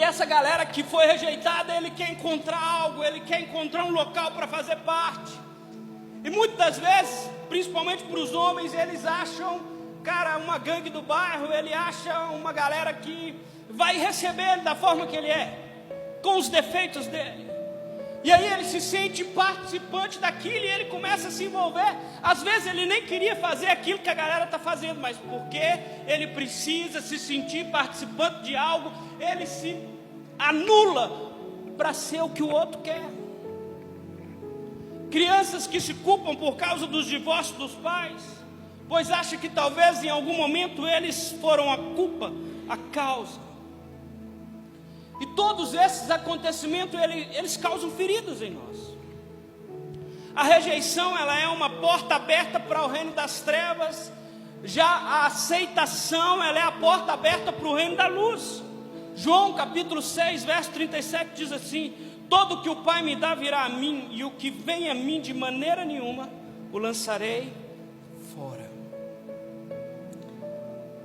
essa galera que foi rejeitada, ele quer encontrar algo, ele quer encontrar um local para fazer parte. E muitas das vezes, principalmente para os homens, eles acham, cara, uma gangue do bairro, ele acha uma galera que vai receber ele da forma que ele é, com os defeitos dele. E aí ele se sente participante daquilo e ele começa a se envolver. Às vezes ele nem queria fazer aquilo que a galera está fazendo, mas porque ele precisa se sentir participante de algo, ele se anula para ser o que o outro quer. Crianças que se culpam por causa dos divórcios dos pais, pois acham que talvez em algum momento eles foram a culpa, a causa. E todos esses acontecimentos, eles causam feridas em nós. A rejeição, ela é uma porta aberta para o reino das trevas. Já a aceitação, ela é a porta aberta para o reino da luz. João capítulo 6, verso 37 diz assim: todo que o Pai me dá virá a mim, e o que vem a mim de maneira nenhuma o lançarei fora.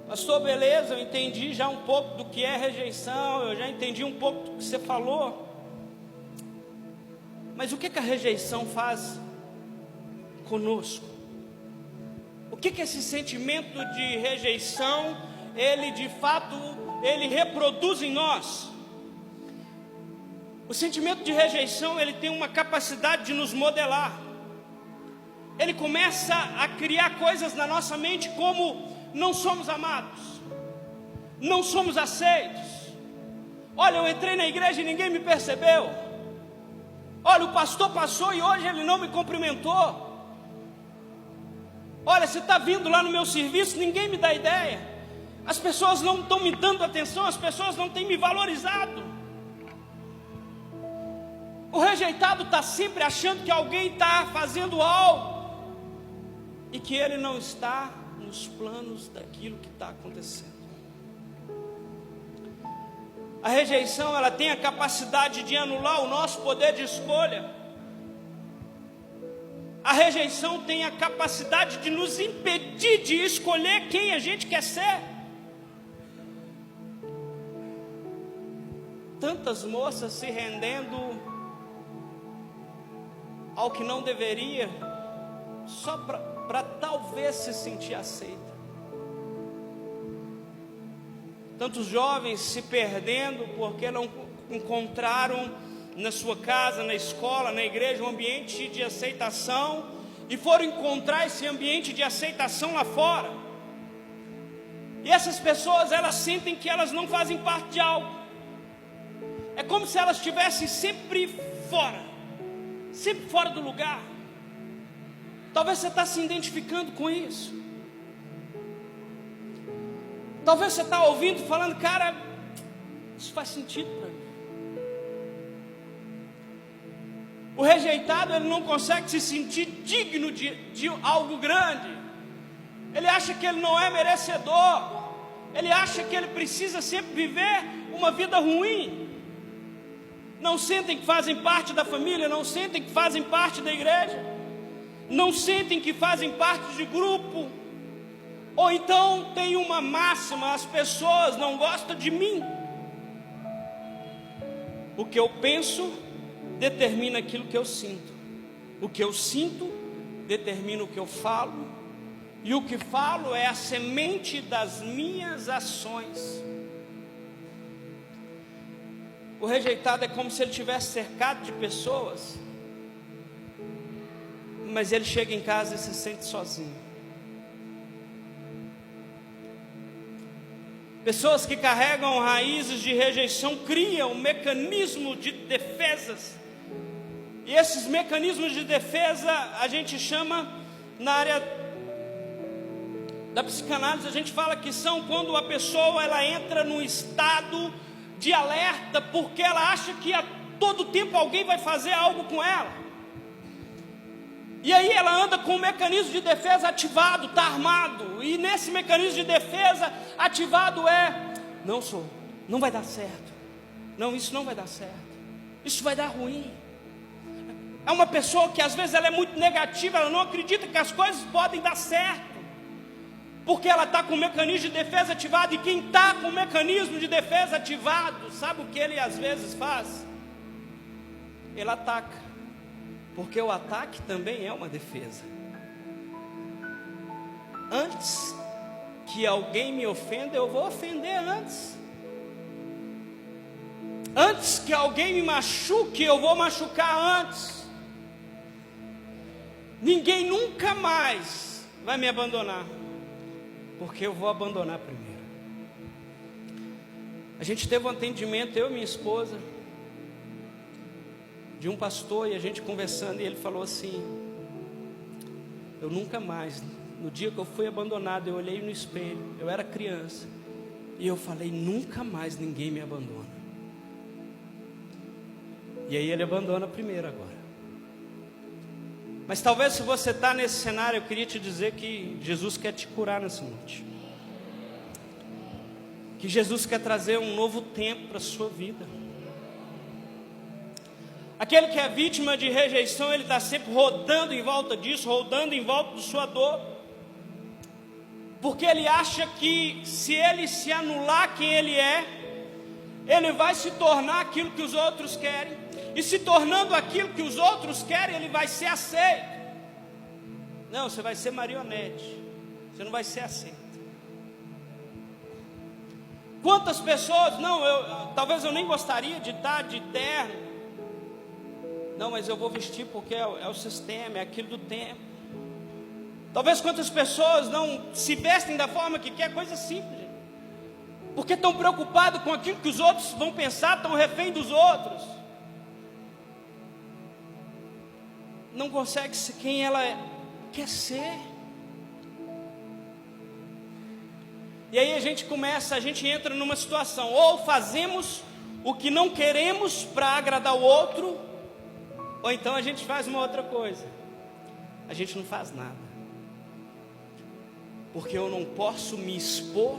Pastor, beleza, eu entendi já um pouco do que é rejeição, eu já entendi um pouco do que você falou. Mas o que a rejeição faz conosco? O que esse sentimento de rejeição, ele de fato, ele reproduz em nós? O sentimento de rejeição, ele tem uma capacidade de nos modelar. Ele começa a criar coisas na nossa mente como: não somos amados, não somos aceitos. Olha, eu entrei na igreja e ninguém me percebeu. Olha, o pastor passou e hoje ele não me cumprimentou. Olha, você está vindo lá no meu serviço, ninguém me dá ideia. As pessoas não estão me dando atenção, as pessoas não têm me valorizado. O rejeitado está sempre achando que alguém está fazendo algo e que ele não está nos planos daquilo que está acontecendo. A rejeição, ela tem a capacidade de anular o nosso poder de escolha. A rejeição tem a capacidade de nos impedir de escolher quem a gente quer ser. Tantas moças se rendendo ao que não deveria, só para talvez se sentir aceita. Tantos jovens se perdendo porque não encontraram na sua casa, na escola, na igreja um ambiente de aceitação, e foram encontrar esse ambiente de aceitação lá fora. E essas pessoas, elas sentem que elas não fazem parte de algo. É como se elas estivessem sempre fora do lugar. Talvez você está se identificando com isso. Talvez você está ouvindo, falando: cara, isso faz sentido para mim. O rejeitado, ele não consegue se sentir digno de algo grande. Ele acha que ele não é merecedor. Ele acha que ele precisa sempre viver uma vida ruim. Não sentem que fazem parte da família, não sentem que fazem parte da igreja, não sentem que fazem parte de grupo. Ou então tem uma máxima: as pessoas não gostam de mim. O que eu penso determina aquilo que eu sinto. O que eu sinto determina o que eu falo. E o que falo é a semente das minhas ações. O rejeitado é como se ele estivesse cercado de pessoas, mas ele chega em casa e se sente sozinho. Pessoas que carregam raízes de rejeição criam um mecanismo de defesas. E esses mecanismos de defesa a gente chama, na área da psicanálise, a gente fala que são quando a pessoa ela entra num estado de alerta, porque ela acha que a todo tempo alguém vai fazer algo com ela. E aí ela anda com o mecanismo de defesa ativado, está armado. E nesse mecanismo de defesa ativado não vai dar certo. Não, isso não vai dar certo. Isso vai dar ruim. É uma pessoa que às vezes ela é muito negativa, ela não acredita que as coisas podem dar certo. porque ela está com o mecanismo de defesa ativado. E quem está com o mecanismo de defesa ativado, sabe o que ele às vezes faz? Ele ataca, porque o ataque também é uma defesa. Antes que alguém me ofenda, eu vou ofender antes. Antes que alguém me machuque, eu vou machucar antes. Ninguém nunca mais vai me abandonar, porque eu vou abandonar primeiro. A gente teve um atendimento, eu e minha esposa, de um pastor, e a gente conversando, e ele falou assim: eu nunca mais, no dia que eu fui abandonado, eu olhei no espelho, eu era criança, e eu falei: nunca mais ninguém me abandona. E aí ele abandona primeiro agora. Mas talvez, se você está nesse cenário, eu queria te dizer que Jesus quer te curar nessa noite. Que Jesus quer trazer um novo tempo para a sua vida. Aquele que é vítima de rejeição, ele está sempre rodando em volta disso, rodando em volta da sua dor. Porque ele acha que se ele se anular quem ele é, ele vai se tornar aquilo que os outros querem. E se tornando aquilo que os outros querem, ele vai ser aceito. Não, você vai ser marionete. Você não vai ser aceito. Quantas pessoas, não, talvez eu nem gostaria de estar de terno. Não, mas eu vou vestir porque é o sistema, é aquilo do tempo. Talvez quantas pessoas não se vestem da forma que quer, coisa simples. Porque estão preocupados com aquilo que os outros vão pensar, estão refém dos outros. Não consegue ser quem ela quer ser. E aí a gente entra numa situação: ou fazemos o que não queremos para agradar o outro, ou então a gente faz uma outra coisa. A gente não faz nada, porque eu não posso me expor.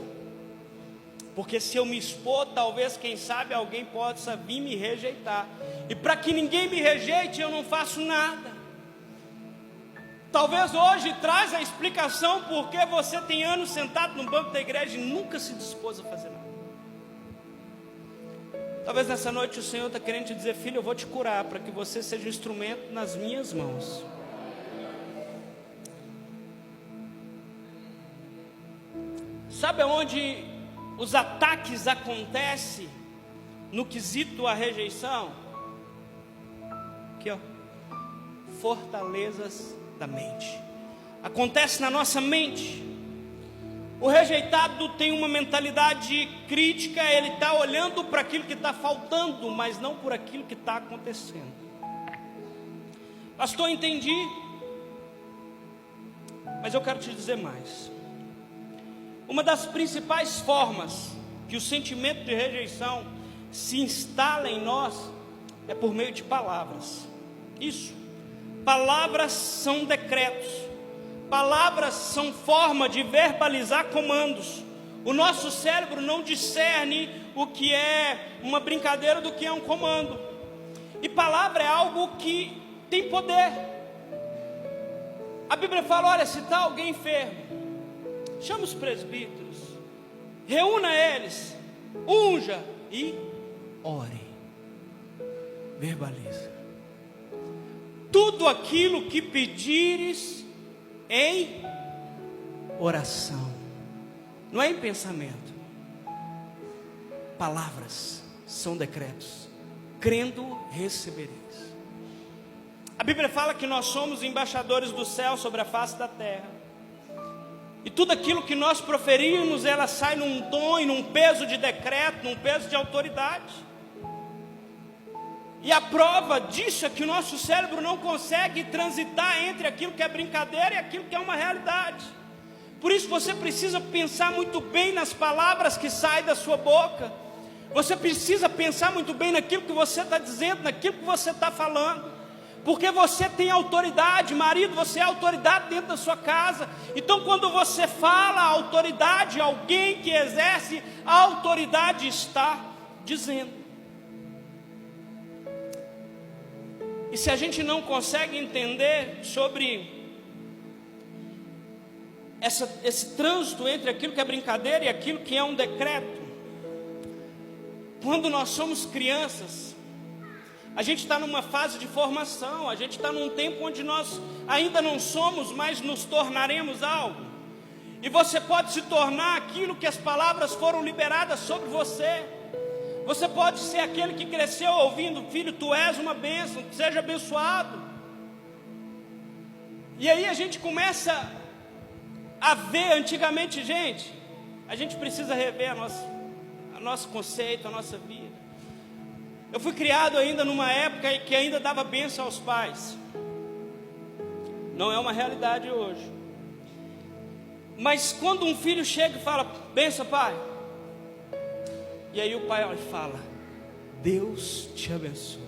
Porque se eu me expor, talvez, quem sabe, alguém possa vir me rejeitar. E para que ninguém me rejeite, eu não faço nada. Talvez hoje traz a explicação porque você tem anos sentado no banco da igreja e nunca se dispôs a fazer nada. Talvez nessa noite o Senhor está querendo te dizer: filho, eu vou te curar para que você seja um instrumento nas minhas mãos. Sabe aonde os ataques acontecem no quesito a rejeição? Aqui, ó. Fortalezas da mente. Acontece na nossa mente. O rejeitado tem uma mentalidade crítica. Ele está olhando para aquilo que está faltando, mas não por aquilo que está acontecendo. Pastor, entendi, mas eu quero te dizer mais. Uma das principais formas que o sentimento de rejeição se instala em nós é por meio de palavras. Isso. Palavras são decretos. Palavras são forma de verbalizar comandos. O nosso cérebro não discerne o que é uma brincadeira do que é um comando. E palavra é algo que tem poder. A Bíblia fala: olha, se está alguém enfermo, chama os presbíteros, reúna eles, unja e ore. Verbaliza. Tudo aquilo que pedires em oração, não é em pensamento. Palavras são decretos. Crendo, recebereis. A Bíblia fala que nós somos embaixadores do céu sobre a face da terra. E tudo aquilo que nós proferimos, ela sai num tom e num peso de decreto, num peso de autoridade. E a prova disso é que o nosso cérebro não consegue transitar entre aquilo que é brincadeira e aquilo que é uma realidade. Por isso você precisa pensar muito bem nas palavras que saem da sua boca. Você precisa pensar muito bem naquilo que você está dizendo, naquilo que você está falando. Porque você tem autoridade, marido, você é autoridade dentro da sua casa. Então quando você fala a autoridade, alguém que exerce a autoridade está dizendo. E se a gente não consegue entender sobre esse trânsito entre aquilo que é brincadeira e aquilo que é um decreto. Quando nós somos crianças, a gente está numa fase de formação, a gente está num tempo onde nós ainda não somos, mas nos tornaremos algo. E você pode se tornar aquilo que as palavras foram liberadas sobre você. Você pode ser aquele que cresceu ouvindo: filho, tu és uma bênção, seja abençoado. E aí a gente começa a ver, antigamente, gente, a gente precisa rever o nosso conceito, a nossa vida. Eu fui criado ainda numa época que ainda dava bênção aos pais. Não é uma realidade hoje. Mas quando um filho chega e fala: benção, pai. E aí o pai olha e fala: Deus te abençoe.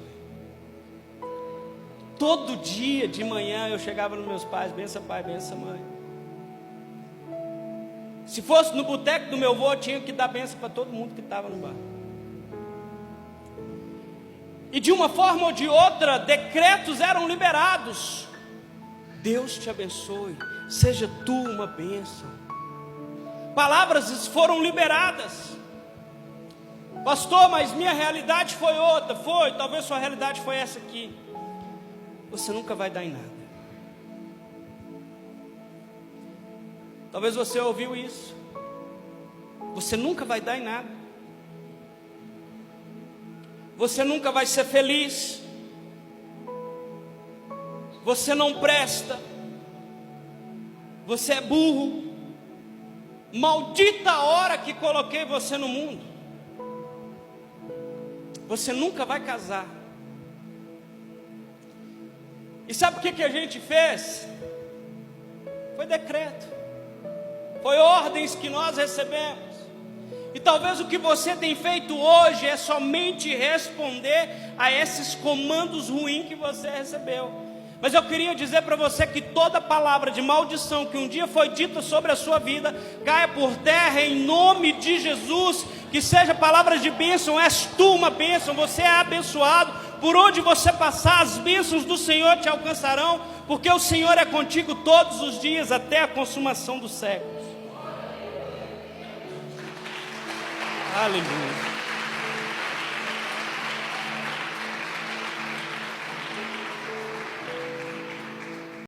Todo dia de manhã eu chegava nos meus pais: benção, pai, benção, mãe. Se fosse no boteco do meu avô, eu tinha que dar benção para todo mundo que estava no bar. E de uma forma ou de outra, decretos eram liberados: Deus te abençoe, seja tu uma bênção. Palavras foram liberadas. Pastor, mas minha realidade foi outra. Foi, talvez sua realidade foi essa aqui. Você nunca vai dar em nada. Talvez você ouviu isso. Você nunca vai dar em nada. Você nunca vai ser feliz. Você não presta. Você é burro. Maldita a hora que coloquei você no mundo. Você nunca vai casar. E sabe o que a gente fez? Foi decreto. Foi ordens que nós recebemos. E talvez o que você tem feito hoje é somente responder a esses comandos ruins que você recebeu. Mas eu queria dizer para você que toda palavra de maldição que um dia foi dita sobre a sua vida, caia por terra em nome de Jesus. Que seja palavras de bênção. És tu uma bênção, você é abençoado. Por onde você passar, as bênçãos do Senhor te alcançarão, porque o Senhor é contigo todos os dias, até a consumação dos séculos. Aleluia.